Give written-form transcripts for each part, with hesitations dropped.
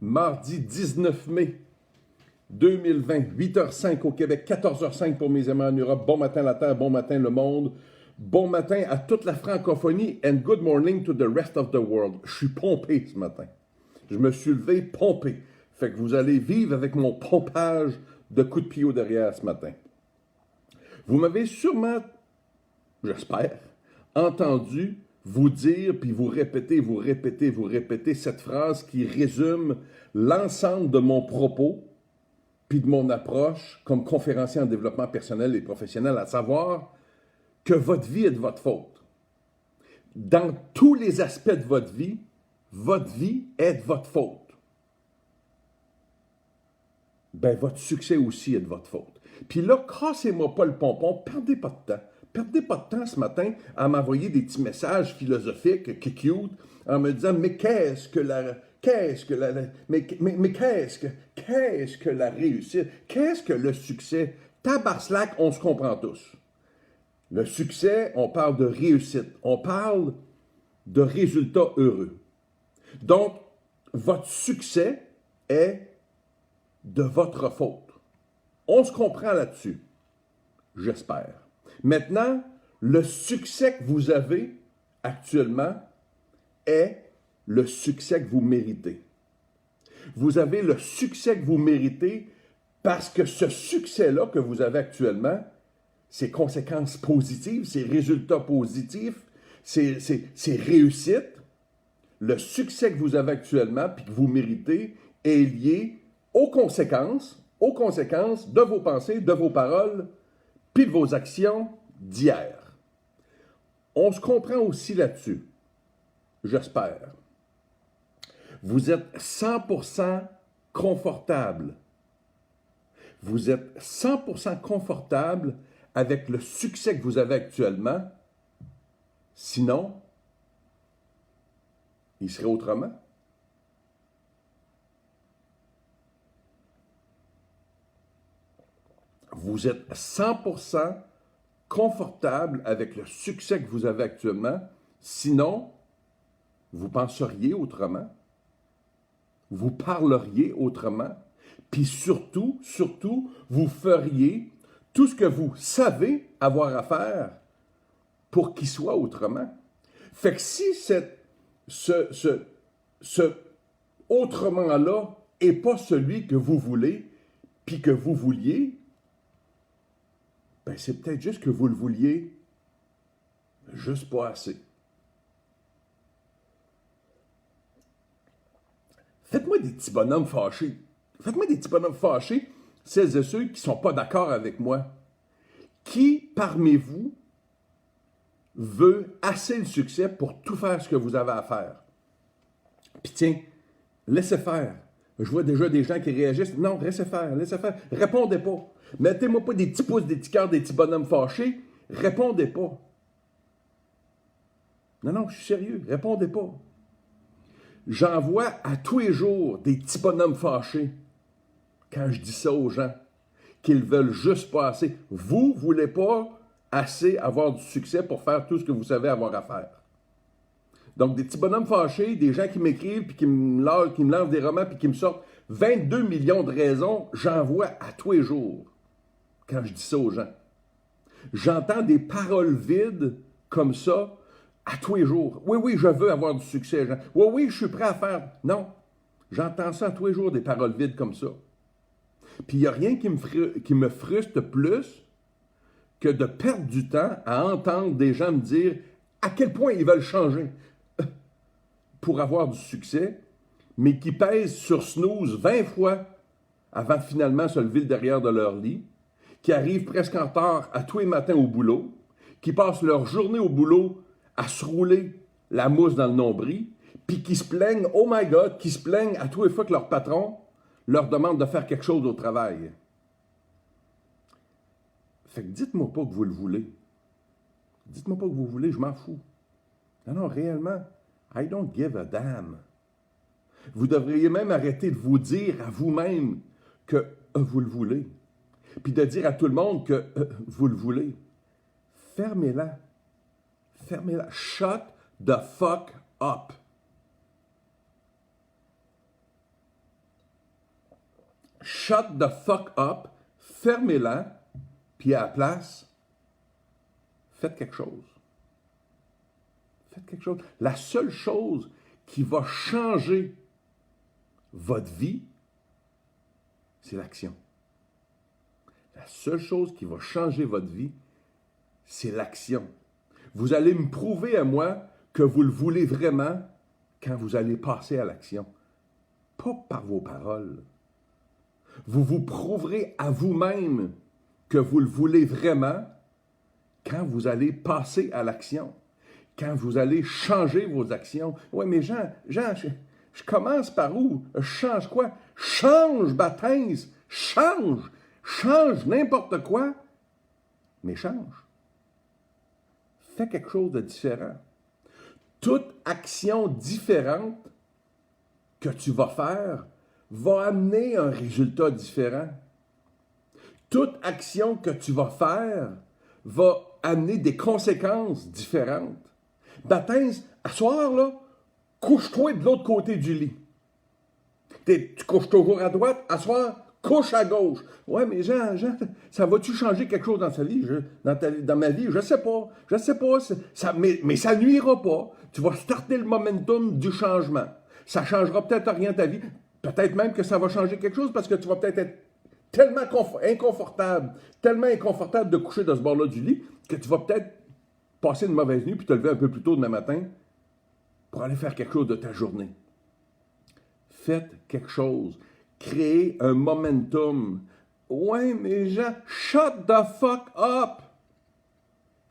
Mardi 19 mai 2020, 8h05 au Québec, 14h05 pour mes amis en Europe. Bon matin la Terre, bon matin le monde. Bon matin à toute la francophonie and good morning to the rest of the world. Je suis pompé ce matin. Je me suis levé pompé. Fait que vous allez vivre avec mon pompage de coups de pied au derrière ce matin. Vous m'avez sûrement, j'espère, entendu vous dire, puis vous répéter cette phrase qui résume l'ensemble de mon propos, puis de mon approche comme conférencier en développement personnel et professionnel, à savoir que votre vie est de votre faute. Dans tous les aspects de votre vie est de votre faute. Ben, votre succès aussi est de votre faute. Puis là, cassez-moi pas le pompon, perdez pas de temps. Perdez pas de temps ce matin à m'envoyer des petits messages philosophiques, cute, en me disant, mais qu'est-ce que la réussite? Qu'est-ce que le succès? Tabarslac, on se comprend tous. Le succès, on parle de réussite. On parle de résultats heureux. Donc, votre succès est de votre faute. On se comprend là-dessus. J'espère. Maintenant, le succès que vous avez actuellement est le succès que vous méritez. Vous avez le succès que vous méritez parce que ce succès-là que vous avez actuellement, ses conséquences positives, ses résultats positifs, ses réussites, le succès que vous avez actuellement puis que vous méritez est lié aux conséquences de vos pensées, de vos paroles, puis de vos actions d'hier. On se comprend aussi là-dessus, j'espère. Vous êtes 100% confortable. Vous êtes 100% confortable avec le succès que vous avez actuellement. Sinon, il serait autrement. Vous êtes 100% confortable avec le succès que vous avez actuellement. Sinon, vous penseriez autrement. Vous parleriez autrement. Puis surtout, vous feriez tout ce que vous savez avoir à faire pour qu'il soit autrement. Fait que si ce autrement-là n'est pas celui que vous voulez, puis que vous vouliez, ben c'est peut-être juste que vous le vouliez juste pas assez. Faites-moi des petits bonhommes fâchés. Faites-moi des petits bonhommes fâchés, celles et ceux qui ne sont pas d'accord avec moi. Qui, parmi vous, veut assez de succès pour tout faire ce que vous avez à faire? Puis tiens, laissez faire. Je vois déjà des gens qui réagissent. Non, laissez faire. Répondez pas. Mettez-moi pas des petits pouces, des petits cœurs, des petits bonhommes fâchés. Répondez pas. Non, je suis sérieux. Répondez pas. J'en vois à tous les jours des petits bonhommes fâchés quand je dis ça aux gens, qu'ils veulent juste pas assez. Vous ne voulez pas assez avoir du succès pour faire tout ce que vous savez avoir à faire. Donc, des petits bonhommes fâchés, des gens qui m'écrivent, puis qui me lancent des romans, puis qui me sortent 22 millions de raisons, j'en vois à tous les jours quand je dis ça aux gens. J'entends des paroles vides comme ça à tous les jours. Oui, je veux avoir du succès. Oui, je suis prêt à faire. Non, j'entends ça à tous les jours, des paroles vides comme ça. Puis il n'y a rien qui me frustre plus que de perdre du temps à entendre des gens me dire à quel point ils veulent changer pour avoir du succès, mais qui pèsent sur snooze 20 fois avant finalement se lever le derrière de leur lit, qui arrivent presque en retard à tous les matins au boulot, qui passent leur journée au boulot à se rouler la mousse dans le nombril, puis qui se plaignent, oh my God, qui se plaignent à tous les fois que leur patron leur demande de faire quelque chose au travail. Fait que dites-moi pas que vous le voulez. Dites-moi pas que vous voulez, je m'en fous. Non, réellement, I don't give a damn. Vous devriez même arrêter de vous dire à vous-même que vous le voulez. Puis de dire à tout le monde que vous le voulez. Fermez-la. Shut the fuck up. Shut the fuck up, fermez-la, puis à la place, faites quelque chose. Faites quelque chose. La seule chose qui va changer votre vie, c'est l'action. La seule chose qui va changer votre vie, c'est l'action. Vous allez me prouver à moi que vous le voulez vraiment quand vous allez passer à l'action. Pas par vos paroles. Vous vous prouverez à vous-même que vous le voulez vraiment quand vous allez passer à l'action. Quand vous allez changer vos actions. Oui, mais Jean, je commence par où? Je change quoi? Change, baptême! Change! Change n'importe quoi, mais change. Fais quelque chose de différent. Toute action différente que tu vas faire va amener un résultat différent. Toute action que tu vas faire va amener des conséquences différentes. Baptême, à soir, là, couche-toi de l'autre côté du lit. Tu couches toujours à droite, à soir, couche à gauche. Ouais, mais Jean, ça va-tu changer quelque chose dans ta vie? Dans ma vie? Je sais pas. Mais ça nuira pas. Tu vas starter le momentum du changement. Ça changera peut-être rien ta vie. Peut-être même que ça va changer quelque chose parce que tu vas peut-être être tellement inconfortable de coucher de ce bord-là du lit que tu vas peut-être passer une mauvaise nuit puis te lever un peu plus tôt demain matin pour aller faire quelque chose de ta journée. Faites quelque chose. Créez un momentum. Ouais, mais Jean, shut the fuck up!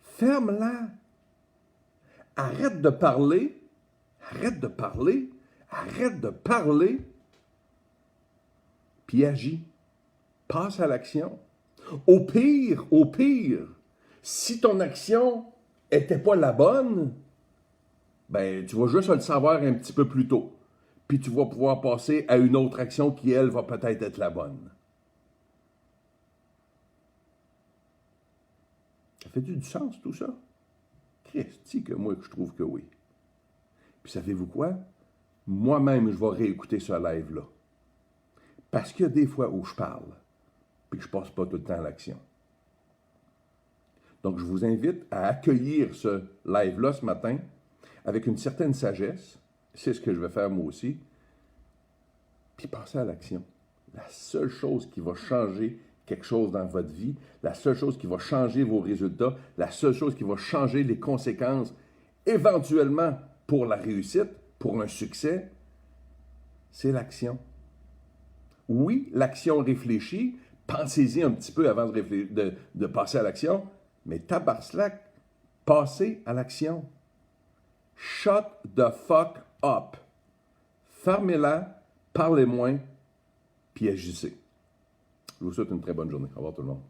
Ferme-la. Arrête de parler. Puis agis. Passe à l'action. Au pire, si ton action n'était pas la bonne, ben, tu vas juste le savoir un petit peu plus tôt. Puis tu vas pouvoir passer à une autre action qui, elle, va peut-être être la bonne. Ça fait-tu du sens, tout ça? Christi que moi, je trouve que oui. Puis savez-vous quoi? Moi-même, je vais réécouter ce live-là. Parce qu'il y a des fois où je parle, puis que je ne passe pas tout le temps à l'action. Donc, je vous invite à accueillir ce live-là ce matin avec une certaine sagesse. C'est ce que je vais faire moi aussi. Puis passer à l'action. La seule chose qui va changer quelque chose dans votre vie, la seule chose qui va changer vos résultats, la seule chose qui va changer les conséquences, éventuellement pour la réussite, pour un succès, c'est l'action. Oui, l'action réfléchie. Pensez-y un petit peu avant de passer à l'action, mais tabarnak, passez à l'action. Shut the fuck up. Fermez-la, parlez moins, puis agissez. Je vous souhaite une très bonne journée. Au revoir tout le monde.